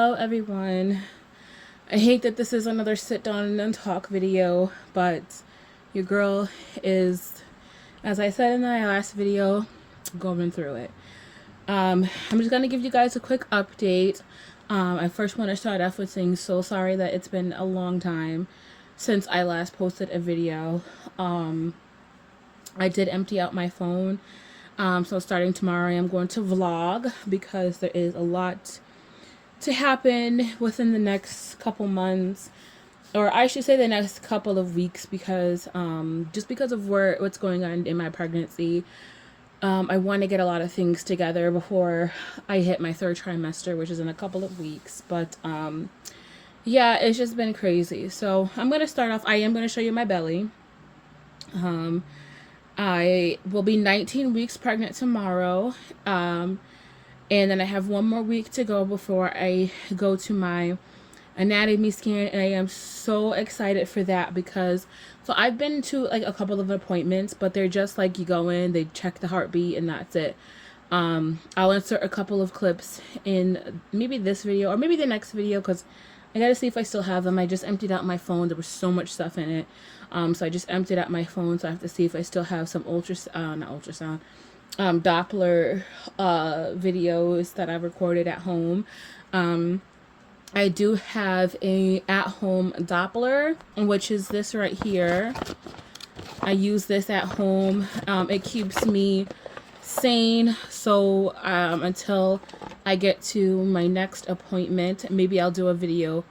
Hello everyone. I hate that this is another sit down and talk video, but your girl is, as I said in my last video, going through it. I'm just gonna give you guys a quick update. I first want to start off with saying so sorry that it's been a long time since I last posted a video. I did empty out my phone. So starting tomorrow I am going to vlog because there is a lot to happen within the next couple months, or I should say the next couple of weeks, because just because of what's going on in my pregnancy. I want to get a lot of things together before I hit my third trimester, which is in a couple of weeks. But yeah, it's just been crazy. So I'm going to start off. I am going to show you my belly. I will be 19 weeks pregnant tomorrow. And then I have one more week to go before I go to my anatomy scan, and I am so excited for that because I've been to like a couple of appointments, but they're just like you go in, they check the heartbeat, and that's it. I'll insert a couple of clips in maybe this video or maybe the next video because I gotta see if I still have them. I just emptied out my phone. There was so much stuff in it. So I just emptied out my phone, so I have to see if I still have some Doppler videos that I recorded at home. I do have a at-home Doppler, which is this right here. I use this at home. It keeps me sane, so until I get to my next appointment, maybe I'll do a video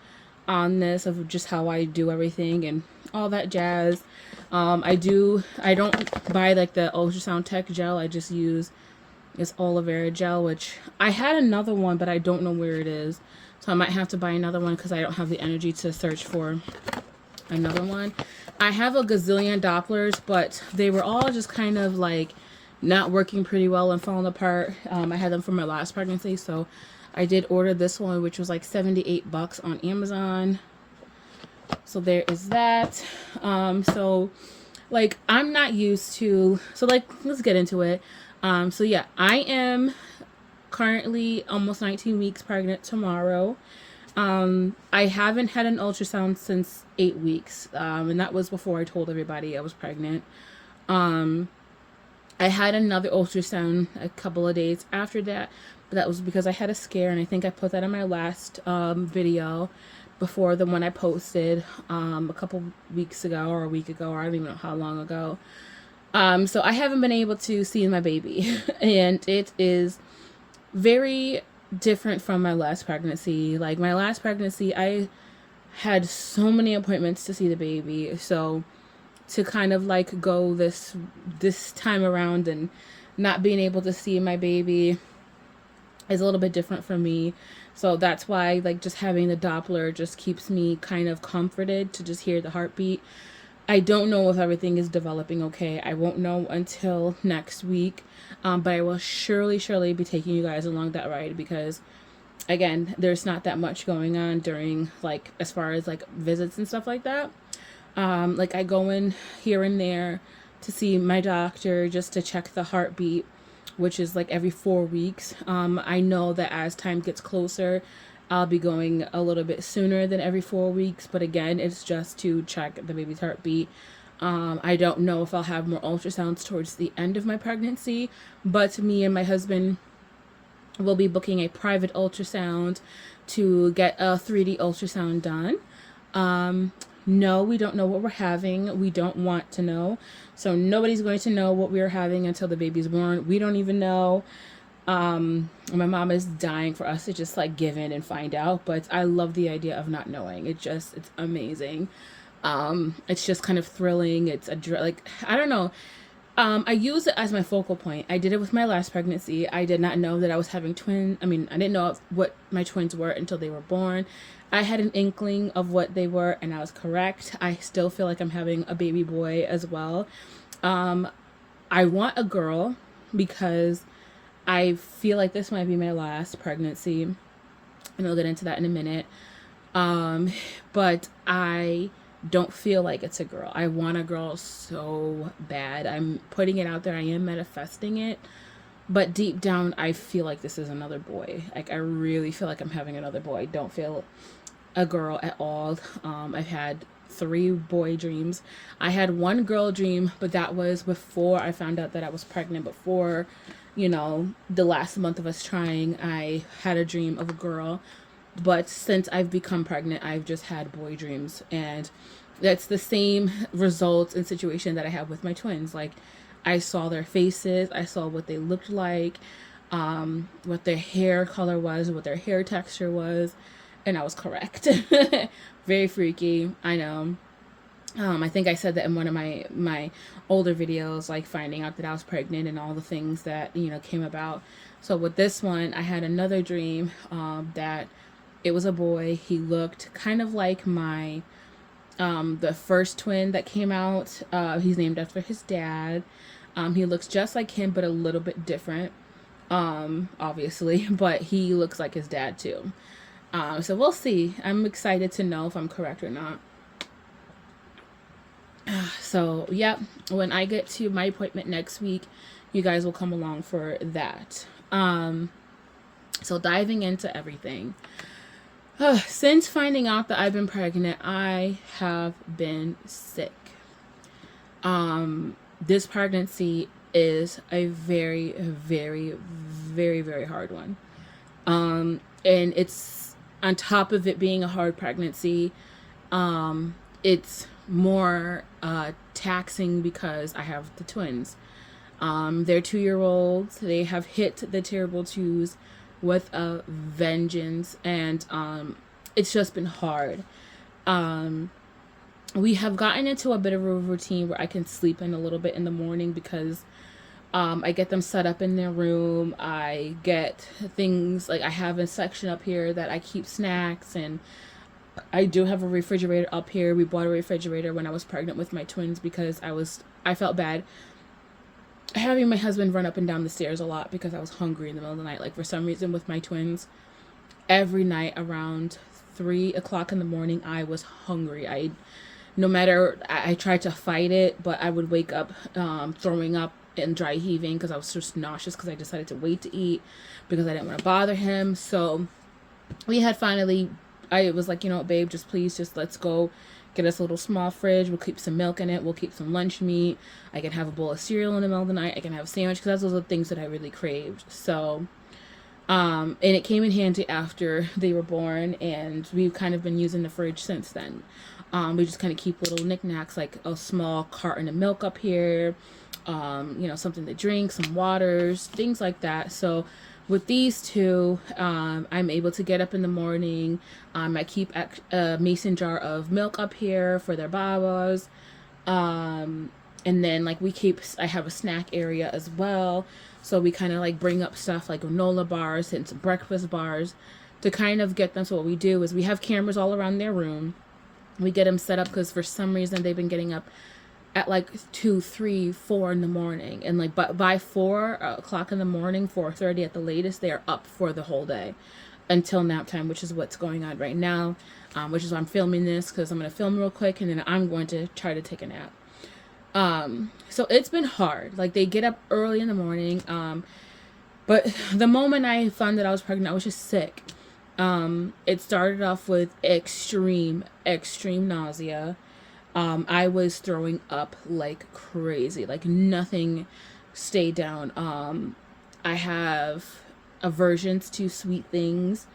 on this of just how I do everything and all that jazz. I don't buy like the ultrasound tech gel. I just use this aloe vera gel, which I had another one, but I don't know where it is. So I might have to buy another one because I don't have the energy to search for another one. I have a gazillion Dopplers, but they were all just kind of like not working pretty well and falling apart. I had them from my last pregnancy, so I did order this one, which was like $78 on Amazon. So there is that. So like I'm not used to, so like let's get into it. So yeah, I am currently almost 19 weeks pregnant tomorrow. I haven't had an ultrasound since 8 weeks, and that was before I told everybody I was pregnant. I had another ultrasound a couple of days after that, but that was because I had a scare, and I think I put that in my last video before the one I posted a couple weeks ago or a week ago, or I don't even know how long ago. So I haven't been able to see my baby and it is very different from my last pregnancy. Like my last pregnancy, I had so many appointments to see the baby. So to kind of like go this time around and not being able to see my baby is a little bit different for me. So that's why like just having the Doppler just keeps me kind of comforted to just hear the heartbeat. I don't know if everything is developing okay. I won't know until next week. But I will surely be taking you guys along that ride because again, there's not that much going on during like as far as like visits and stuff like that. Like I go in here and there to see my doctor just to check the heartbeat, which is like every 4 weeks. I know that as time gets closer, I'll be going a little bit sooner than every 4 weeks, but again, it's just to check the baby's heartbeat. I don't know if I'll have more ultrasounds towards the end of my pregnancy, but me and my husband will be booking a private ultrasound to get a 3D ultrasound done. No, we don't know what we're having. We don't want to know. So nobody's going to know what we're having until the baby's born. We don't even know. My mom is dying for us to just like give in and find out, but I love the idea of not knowing. It's amazing. It's just kind of thrilling. It's like, I don't know. I use it as my focal point. I did it with my last pregnancy. I did not know that I was having twins. I mean, I didn't know what my twins were until they were born. I had an inkling of what they were, and I was correct. I still feel like I'm having a baby boy as well. I want a girl because I feel like this might be my last pregnancy, and I'll get into that in a minute. But I don't feel like it's a girl. I want a girl so bad. I'm putting it out there. I am manifesting it. but deep down I feel like this is another boy. Like I really feel like I'm having another boy. I don't feel a girl at all. I've had 3 boy dreams. I had 1 girl dream, but that was before I found out that I was pregnant. Before, the last month of us trying, I had a dream of a girl. But since I've become pregnant, I've just had boy dreams. And that's the same results and situation that I have with my twins. Like, I saw their faces, I saw what they looked like, what their hair color was, what their hair texture was, and I was correct. Very freaky, I know. I think I said that in one of my older videos, like finding out that I was pregnant and all the things that came about. So with this one, I had another dream that it was a boy. He looked kind of like my the first twin that came out. He's named after his dad. He looks just like him, but a little bit different, obviously. But he looks like his dad too. So we'll see. I'm excited to know if I'm correct or not. So, yeah, when I get to my appointment next week, you guys will come along for that. So diving into everything. Since finding out that I've been pregnant, I have been sick. This pregnancy is a very, very, very, very hard one. And it's on top of it being a hard pregnancy, it's more taxing because I have the twins. They're 2-year-olds. They have hit the terrible twos with a vengeance, and it's just been hard. We have gotten into a bit of a routine where I can sleep in a little bit in the morning because I get them set up in their room. I get things like I have a section up here that I keep snacks, and I do have a refrigerator up here. We bought a refrigerator when I was pregnant with my twins because I felt bad having my husband run up and down the stairs a lot because I was hungry in the middle of the night. Like, for some reason with my twins, every night around 3 o'clock in the morning, I was hungry. I tried to fight it, but I would wake up throwing up and dry heaving because I was just nauseous because I decided to wait to eat because I didn't want to bother him. So we had finally, I was like, babe, just let's go get us a little small fridge. We'll keep some milk in it. We'll keep some lunch meat. I can have a bowl of cereal in the middle of the night. I can have a sandwich because those are the things that I really craved. So, and it came in handy after they were born, and we've kind of been using the fridge since then. We just kind of keep little knickknacks like a small carton of milk up here, something to drink, some waters, things like that. So with these two, I'm able to get up in the morning. I keep a mason jar of milk up here for their babas. And then I have a snack area as well. So we kind of like bring up stuff like granola bars and some breakfast bars to kind of get them. So what we do is we have cameras all around their room. We get them set up because for some reason they've been getting up at like 2, 3, 4 in the morning, and but by 4 o'clock in the morning, 4:30 at the latest, they are up for the whole day until nap time, which is what's going on right now, which is why I'm filming this, because I'm going to film real quick and then I'm going to try to take a nap. So it's been hard. Like, they get up early in the morning, but the moment I found that I was pregnant, I was just sick. It started off with extreme nausea. I was throwing up like crazy, like nothing stayed down. I have aversions to sweet things.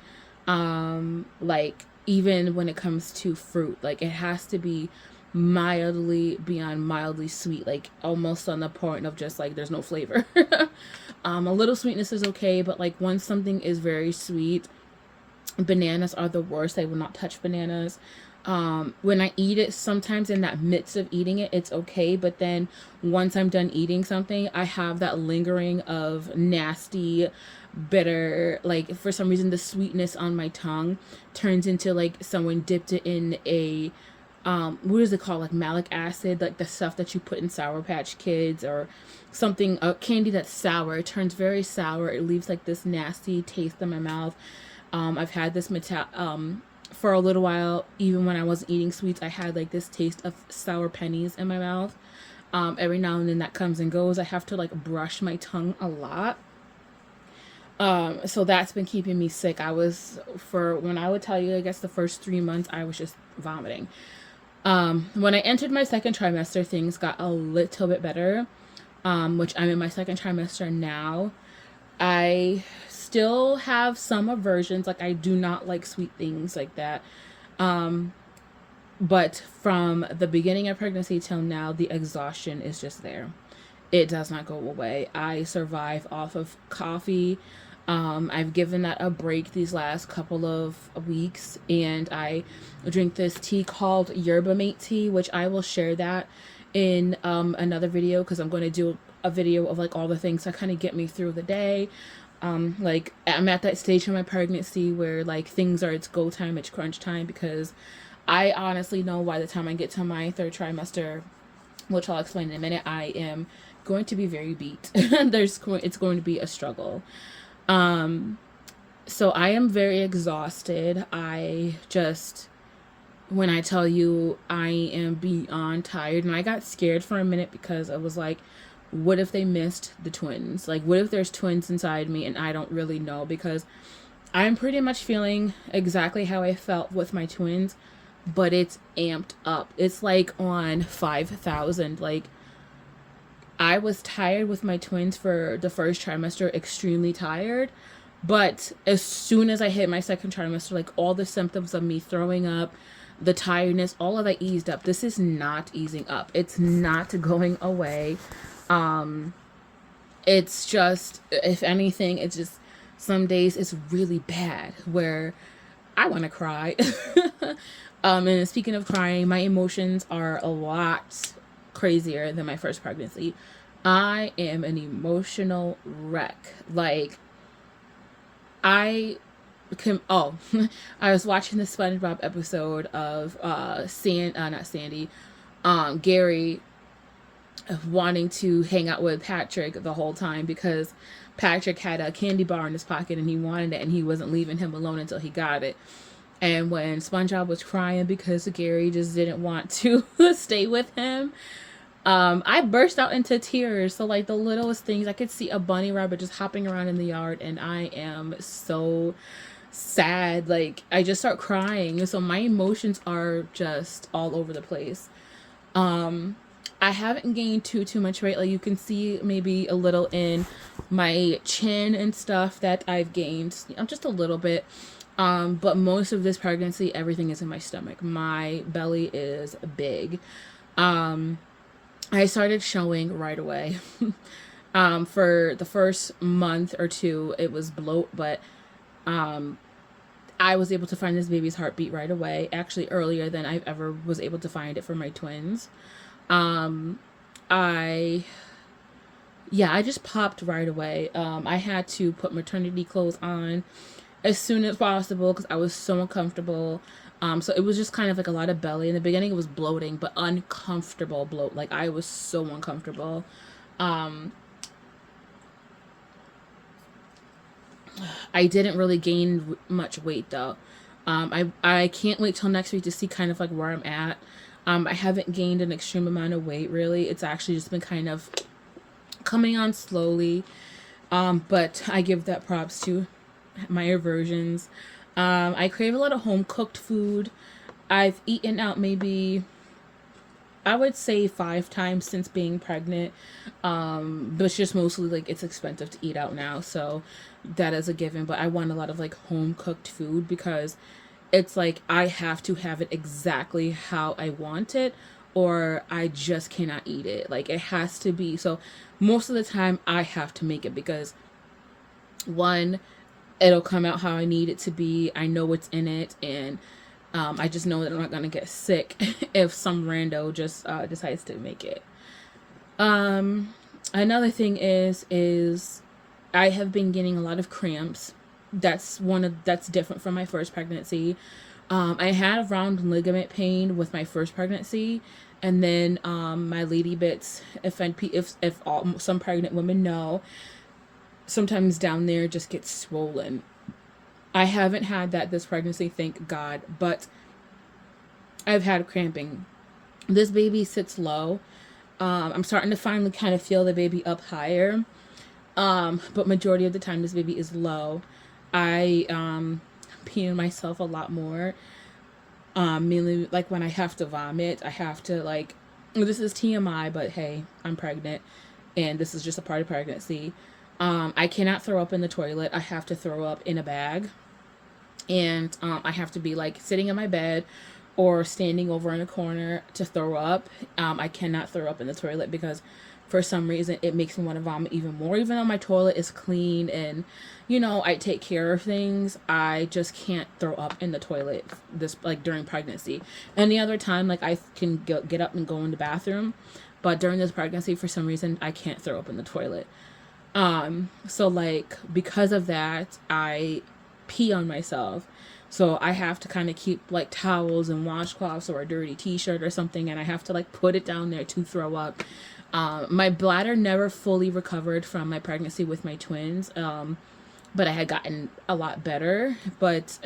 Like, even when it comes to fruit, like, it has to be mildly beyond mildly sweet, like almost on the point of just like there's no flavor. A little sweetness is okay, but like once something is very sweet, bananas are the worst. I will not touch bananas. When I eat it, sometimes in that midst of eating it, it's okay. But then once I'm done eating something, I have that lingering of nasty, bitter, like for some reason, the sweetness on my tongue turns into like someone dipped it in a, what is it called? Like malic acid, like the stuff that you put in Sour Patch Kids or something, a candy that's sour. It turns very sour. It leaves like this nasty taste in my mouth. I've had this for a little while. Even when I wasn't eating sweets, I had like this taste of sour pennies in my mouth. Every now and then that comes and goes. I have to like brush my tongue a lot. So that's been keeping me sick. When I would tell you, I guess the first 3 months, I was just vomiting. When I entered my second trimester, things got a little bit better, which I'm in my second trimester now. I still have some aversions, like I do not like sweet things like that. But from the beginning of pregnancy till now, the exhaustion is just there. It does not go away. I survive off of coffee. I've given that a break these last couple of weeks, and I drink this tea called yerba mate tea, which I will share that in another video, because I'm going to do a video of like all the things that kind of get me through the day. Like I'm at that stage in my pregnancy where like things are, it's go time, it's crunch time, because I honestly know by the time I get to my third trimester, which I'll explain in a minute, I am going to be very beat. It's going to be a struggle. So I am very exhausted. When I tell you I am beyond tired, and I got scared for a minute because I was like, what if they missed the twins? Like, what if there's twins inside me and I don't really know? Because I'm pretty much feeling exactly how I felt with my twins, but it's amped up. It's like on 5,000. Like, I was tired with my twins for the first trimester, extremely tired. But as soon as I hit my second trimester, like all the symptoms of me throwing up, the tiredness, all of that eased up. This is not easing up. It's not going away. It's just, if anything, it's just some days it's really bad where I want to cry. And speaking of crying, my emotions are a lot crazier than my first pregnancy. I am an emotional wreck. Like, I can, oh, I was watching the SpongeBob episode of not Sandy, Gary wanting to hang out with Patrick the whole time because Patrick had a candy bar in his pocket and he wanted it and he wasn't leaving him alone until he got it. And when SpongeBob was crying because Gary just didn't want to stay with him, I burst out into tears. So like the littlest things, I could see a bunny rabbit just hopping around in the yard and I am so sad. Like I just start crying. So my emotions are just all over the place. I haven't gained too much weight. Like you can see maybe a little in my chin and stuff that I've gained. I'm just a little bit. But most of this pregnancy, everything is in my stomach. My belly is big. I started showing right away. For the first month or two, it was bloat, but I was able to find this baby's heartbeat right away, actually earlier than I ever was able to find it for my twins. I just popped right away. I had to put maternity clothes on as soon as possible because I was so uncomfortable. So it was just kind of like a lot of belly. In the beginning, it was bloating, but uncomfortable bloat. Like I was so uncomfortable. I didn't really gain much weight though. I can't wait till next week to see kind of like where I'm at. I haven't gained an extreme amount of weight really. It's actually just been kind of coming on slowly. But I give that props to my aversions. I crave a lot of home cooked food. I've eaten out maybe, I would say 5 times since being pregnant. But it's just mostly like it's expensive to eat out now. So that is a given. But I want a lot of like home cooked food because it's like I have to have it exactly how I want it or I just cannot eat it. Like it has to be. So most of the time I have to make it because one, it'll come out how I need it to be. I know what's in it and I just know that I'm not going to get sick if some rando just decides to make it. Another thing is I have been getting a lot of cramps. That's different from my first pregnancy. I had a round ligament pain with my first pregnancy, and then my lady bits. Some pregnant women know, sometimes down there just gets swollen. I haven't had that this pregnancy, thank God, but I've had cramping. This baby sits low. I'm starting to finally kind of feel the baby up higher. But majority of the time this baby is low. I pee in myself a lot more. Mainly like when I have to vomit, I have to like, this is TMI, but hey, I'm pregnant and this is just a part of pregnancy. I cannot throw up in the toilet. I have to throw up in a bag. And I have to be like sitting in my bed or standing over in a corner to throw up. I cannot throw up in the toilet because for some reason it makes me want to vomit even more. Even though my toilet is clean and, you know, I take care of things, I just can't throw up in the toilet this like during pregnancy. Any other time, like I can get up and go in the bathroom, but during this pregnancy, for some reason, I can't throw up in the toilet. So like because of that, I pee on myself. So I have to kind of keep like towels and washcloths or a dirty t-shirt or something, and I have to like put it down there to throw up. My bladder never fully recovered from my pregnancy with my twins, but I had gotten a lot better. But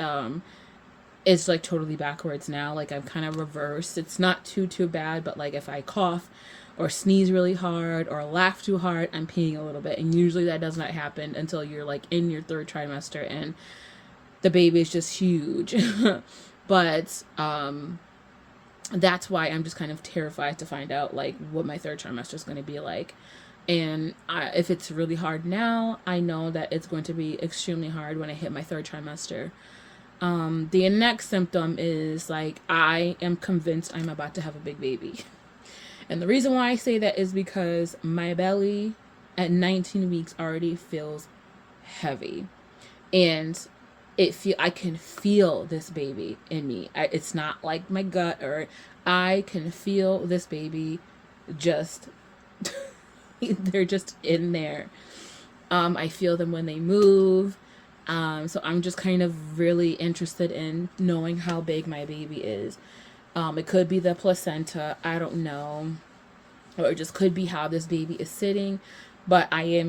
it's like totally backwards now. Like I'm kind of reversed. It's not too bad, but like if I cough or sneeze really hard or laugh too hard, I'm peeing a little bit. And usually that does not happen until you're like in your third trimester and the baby is just huge. But that's why I'm just kind of terrified to find out like what my third trimester is going to be like. And if it's really hard now, I know that it's going to be extremely hard when I hit my third trimester. The next symptom is like I am convinced I'm about to have a big baby. And the reason why I say that is because my belly at 19 weeks already feels heavy. And I can feel this baby in me. It's not like my gut, or I can feel this baby just they're just in there. I feel them when they move. So I'm just kind of really interested in knowing how big my baby is. It could be the placenta, I don't know. Or it just could be how this baby is sitting. But I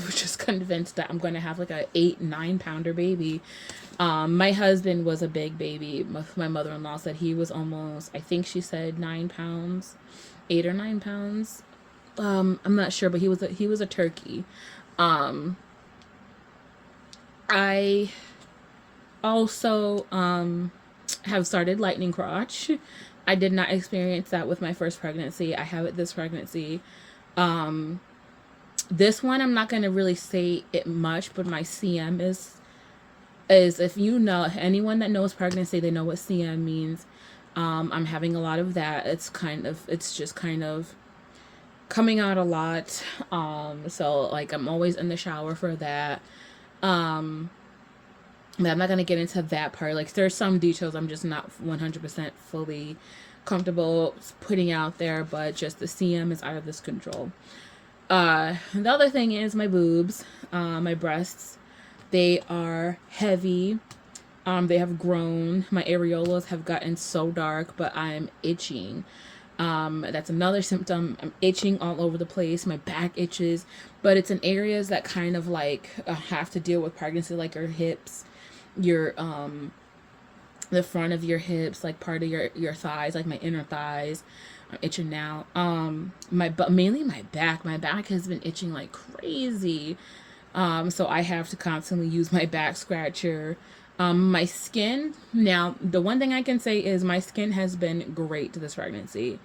was just convinced that I'm going to have like a 8-9 pounder baby. My husband was a big baby. My mother-in-law said he was almost, I think she said 9 pounds, 8 or 9 pounds. I'm not sure, but he was a turkey. I also have started lightning crotch. I did not experience that with my first pregnancy. I have it this pregnancy. This one I'm not going to really say it much, but my CM is if you know, anyone that knows pregnancy, they know what CM means. I'm having a lot of that. It's just kind of coming out a lot. So like I'm always in the shower for that. But I'm not going to get into that part. Like there's some details I'm just not 100% fully comfortable putting out there, but just the CM is out of this control. The other thing is my boobs, my breasts, they are heavy. They have grown. My areolas have gotten so dark, but I'm itching. That's another symptom. I'm itching all over the place. My back itches, but it's in areas that kind of like have to deal with pregnancy, like your hips, your the front of your hips, like part of your thighs, like my inner thighs. I'm itching now. Mainly my back. My back has been itching like crazy. So I have to constantly use my back scratcher. My skin, now the one thing I can say is my skin has been great this pregnancy.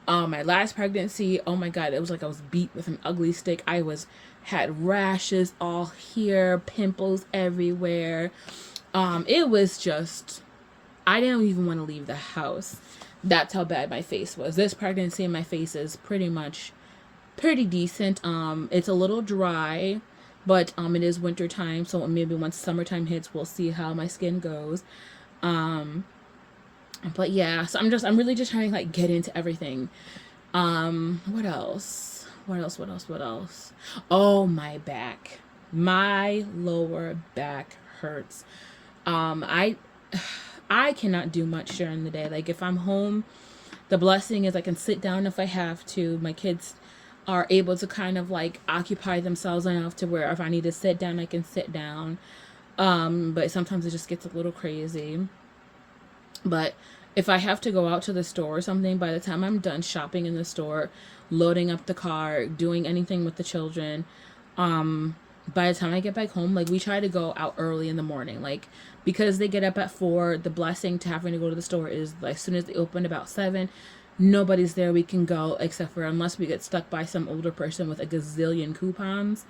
My last pregnancy, oh my god, it was like I was beat with an ugly stick. Had rashes all here, pimples everywhere. It was just, I didn't even want to leave the house. That's how bad my face was. This pregnancy, my face is pretty decent. It's a little dry, but it is winter time, so maybe once summertime hits, we'll see how my skin goes. But yeah, so I'm really just trying to like get into everything. What else? Oh, my back. My lower back hurts. I cannot do much during the day. Like if I'm home, the blessing is I can sit down if I have to. My kids are able to kind of like occupy themselves enough to where if I need to sit down, I can sit down. But sometimes it just gets a little crazy. But if I have to go out to the store or something, by the time I'm done shopping in the store, loading up the car, doing anything with the children, By the time I get back home, like, we try to go out early in the morning, like, because they get up at 4. The blessing to having to go to the store is, like, as soon as they open about 7, nobody's there. We can go, except for unless we get stuck by some older person with a gazillion coupons.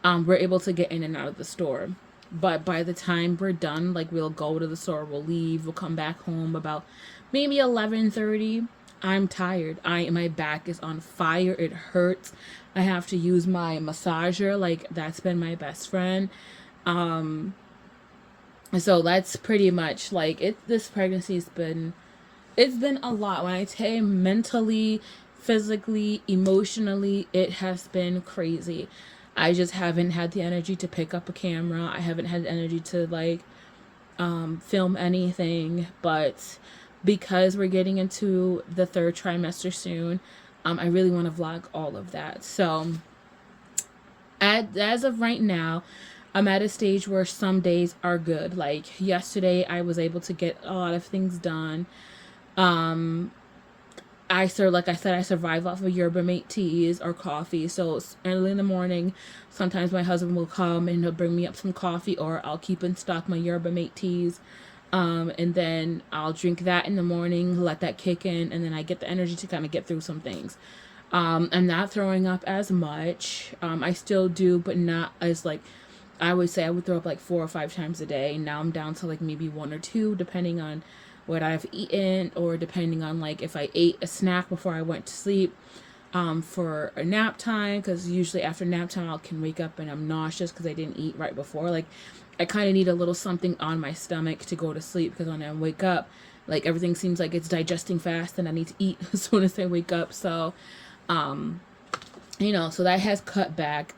We're able to get in and out of the store. But by the time we're done, like, we'll go to the store, we'll leave, we'll come back home about maybe 11:30. I'm tired. My back is on fire. It hurts. I have to use my massager. Like, that's been my best friend. So that's pretty much like it. This pregnancy's been, it's been a lot. When I say mentally, physically, emotionally, it has been crazy. I just haven't had the energy to pick up a camera. I haven't had the energy to, like, film anything. But because we're getting into the 3rd trimester soon, I really want to vlog all of that. So as of right now, I'm at a stage where some days are good. Like yesterday, I was able to get a lot of things done. Like I said, I survive off of yerba mate teas or coffee. So early in the morning, sometimes my husband will come and he'll bring me up some coffee, or I'll keep in stock my yerba mate teas. And then I'll drink that in the morning, let that kick in, and then I get the energy to kind of get through some things. I'm not throwing up as much. I still do, but not as, like, I would say I would throw up like 4 or 5 times a day. Now I'm down to like maybe 1 or 2, depending on what I've eaten, or depending on, like, if I ate a snack before I went to sleep for a nap time, because usually after nap time I can wake up and I'm nauseous because I didn't eat right before. Like, I kind of need a little something on my stomach to go to sleep, because when I wake up, like, everything seems like it's digesting fast and I need to eat as soon as I wake up. So so that has cut back.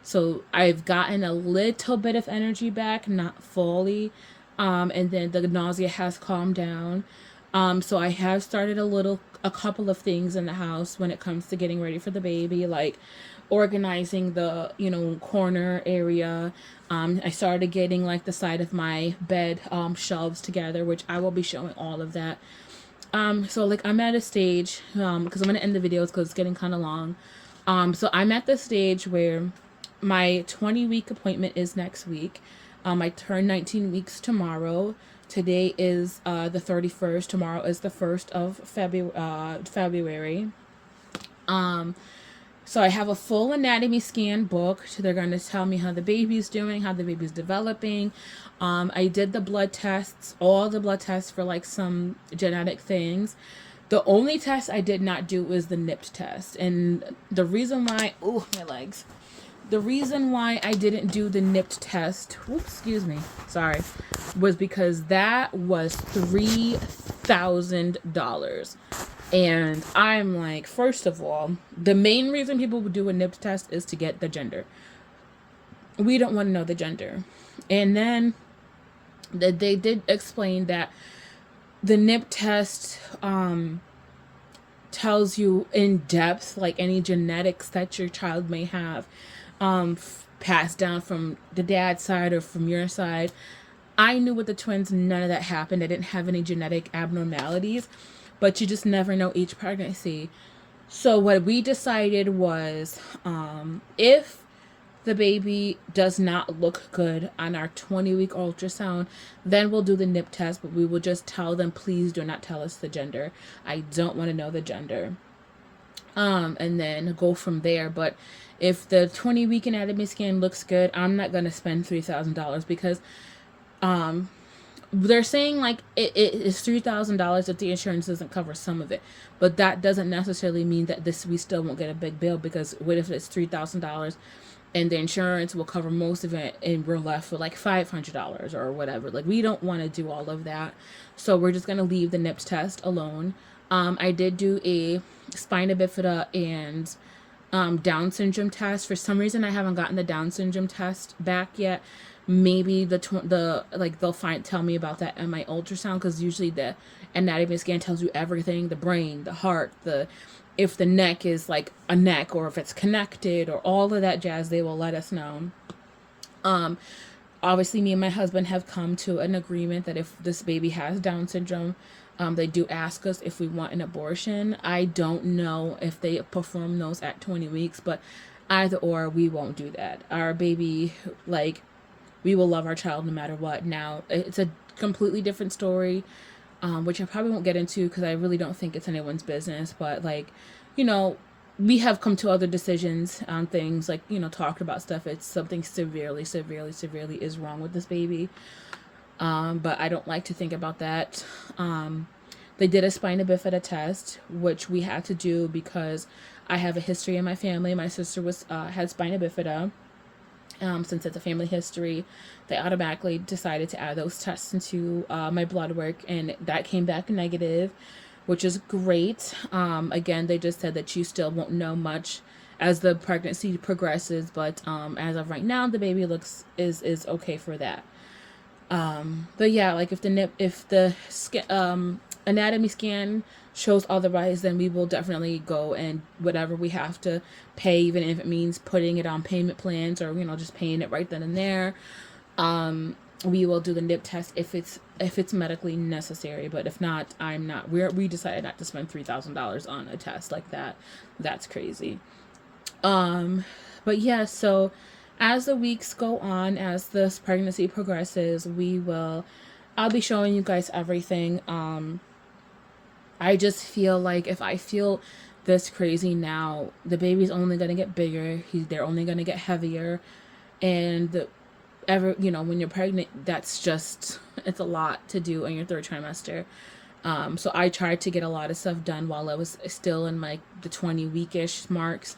So I've gotten a little bit of energy back, not fully. And then the nausea has calmed down. So I have started a couple of things in the house when it comes to getting ready for the baby, like organizing the, corner area. I started getting, like, the side of my bed, shelves together, which I will be showing all of that. So, like, I'm at a stage, because I'm going to end the videos because it's getting kind of long. So I'm at the stage where my 20-week appointment is next week. I turn 19 weeks tomorrow. Today is the 31st. Tomorrow is the 1st of February. So I have a full anatomy scan booked. They're going to tell me how the baby's doing, how the baby's developing. I did the blood tests, all the blood tests for, like, some genetic things. The only test I did not do was the NIPT test. And the reason why, my legs. The reason why I didn't do the NIPT test, was because that was $3,000. And I'm like, first of all, the main reason people would do a NIPT test is to get the gender. We don't want to know the gender. And then they did explain that the NIPT test tells you in depth, like, any genetics that your child may have, passed down from the dad's side or from your side. I knew with the twins, none of that happened. I didn't have any genetic abnormalities, but you just never know each pregnancy. So what we decided was, if the baby does not look good on our 20-week ultrasound, then we'll do the NIPT test, but we will just tell them, please do not tell us the gender. I don't want to know the gender. And then go from there. But if the 20-week anatomy scan looks good, I'm not going to spend $3,000, because they're saying, like, it is $3,000 if the insurance doesn't cover some of it. But that doesn't necessarily mean that we still won't get a big bill, because what if it's $3,000 and the insurance will cover most of it and we're left with like $500 or whatever? Like, we don't want to do all of that. So we're just going to leave the NIPS test alone. I did do a spina bifida and Down syndrome test. For some reason, I haven't gotten the Down syndrome test back yet. Maybe they'll tell me about that in my ultrasound, because usually the anatomy scan tells you everything: the brain, the heart, if the neck is like a neck, or if it's connected, or all of that jazz. They will let us know. Obviously, me and my husband have come to an agreement that if this baby has Down syndrome, they do ask us if we want an abortion. I don't know if they perform those at 20 weeks, but Either or, we won't do that. Our baby, like, we will love our child no matter what. Now, it's a completely different story, which I probably won't get into because I really don't think it's anyone's business. But, like, you know, we have come to other decisions on things, like, you know, talked about stuff. It's something severely, severely, severely is wrong with this baby. But I don't like to think about that. They did a spina bifida test, which we had to do because I have a history in my family. My sister had spina bifida. Since it's a family history, they automatically decided to add those tests into my blood work, and that came back negative, which is great. Again, they just said that you still won't know much as the pregnancy progresses, but as of right now, the baby is okay for that. But yeah, like if the anatomy scan shows otherwise, then we will definitely go and whatever we have to pay, even if it means putting it on payment plans or, you know, just paying it right then and there. We will do the nip test if it's medically necessary, but if not, we decided not to spend $3,000 on a test like that. That's crazy. But yeah, so as the weeks go on, as this pregnancy progresses, I'll be showing you guys everything. I just feel like if I feel this crazy now, the baby's only going to get bigger. They're only going to get heavier. And you know, when you're pregnant, it's a lot to do in your third trimester. So I tried to get a lot of stuff done while I was still in like the 20-week-ish marks.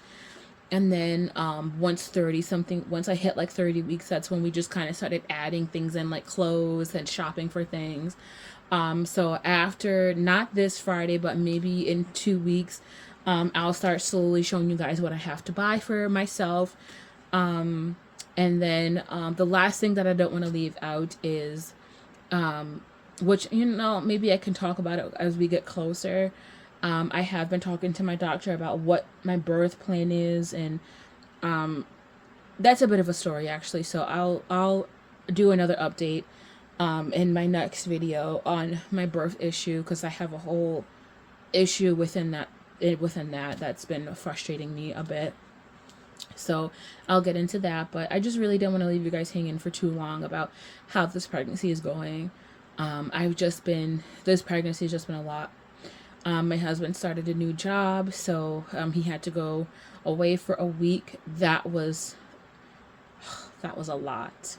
And then once I hit like 30 weeks, that's when we just kind of started adding things in, like clothes and shopping for things. So after, not this Friday, but maybe in 2 weeks, I'll start slowly showing you guys what I have to buy for myself. And then the last thing that I don't want to leave out is, which, you know, maybe I can talk about it as we get closer. I have been talking to my doctor about what my birth plan is, and that's a bit of a story actually. So I'll do another update in my next video on my birth issue, because I have a whole issue within that that's been frustrating me a bit. So I'll get into that, but I just really don't want to leave you guys hanging for too long about how this pregnancy is going. This pregnancy has just been a lot. My husband started a new job, so he had to go away for a week. That was a lot.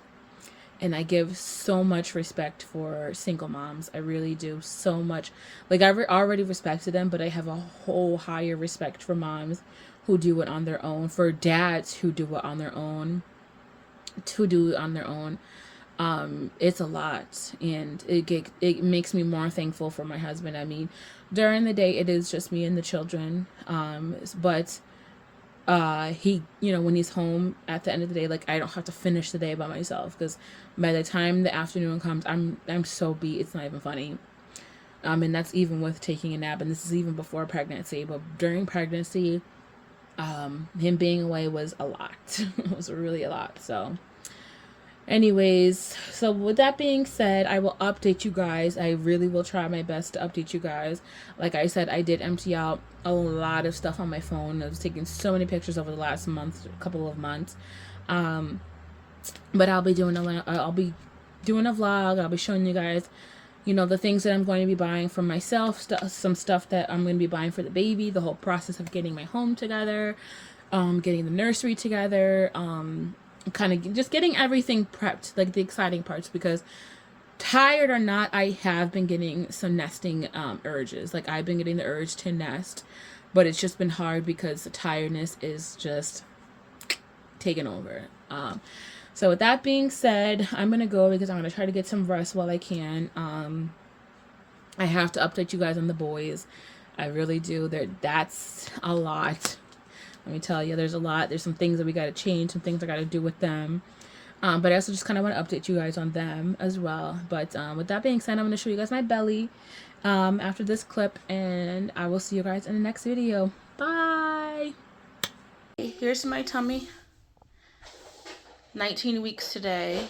And I give so much respect for single moms. I really do, so much. Like, I already respected them, but I have a whole higher respect for moms who do it on their own, for dads who do it on their own, it's a lot, and it makes me more thankful for my husband. I mean, during the day it is just me and the children, but he, you know, when he's home at the end of the day, like, I don't have to finish the day by myself, because by the time the afternoon comes, I'm so beat, it's not even funny. And that's even with taking a nap, and this is even before pregnancy. But during pregnancy, him being away was a lot. It was really a lot. So anyways, so with that being said, I will update you guys. I really will try my best to update you guys. Like I said, I did empty out a lot of stuff on my phone. I was taking so many pictures over the last couple of months. But I'll be doing a vlog. I'll be showing you guys, you know, the things that I'm going to be buying for myself, some stuff that I'm going to be buying for the baby, the whole process of getting my home together, getting the nursery together, kind of just getting everything prepped, like the exciting parts, because tired or not, I have been getting some nesting urges. Like, I've been getting the urge to nest, but it's just been hard because the tiredness is just taking over. So with that being said, I'm gonna go because I'm gonna try to get some rest while I can. I have to update you guys on the boys. I really do. That's a lot. Let me tell you, there's a lot. There's some things that we got to change, some things I got to do with them. But I also just kind of want to update you guys on them as well. But with that being said, I'm going to show you guys my belly after this clip, and I will see you guys in the next video. Bye! Here's my tummy. 19 weeks today.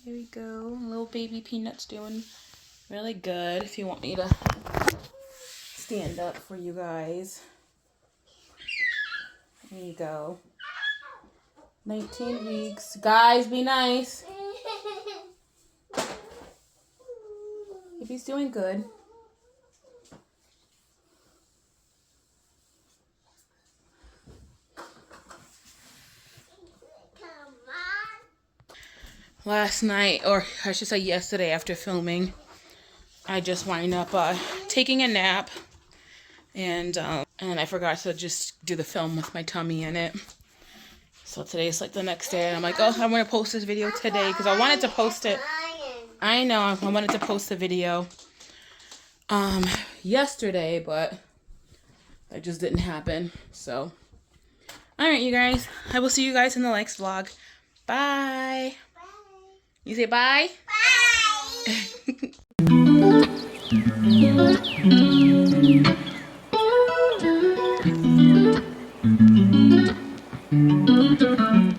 Here we go. Little baby Peanut's doing really good. If you want me to stand up for you guys. There you go. 19 weeks. Guys, be nice. If he's doing good. Last night, or I should say yesterday after filming, I just wind up taking a nap, and I forgot to just do the film with my tummy in it. So today's like the next day, and I'm like, oh, I'm going to post this video today because I wanted to post it. I know, I wanted to post the video yesterday, but that just didn't happen. So, alright, you guys, I will see you guys in the next vlog. Bye. You say bye? Bye.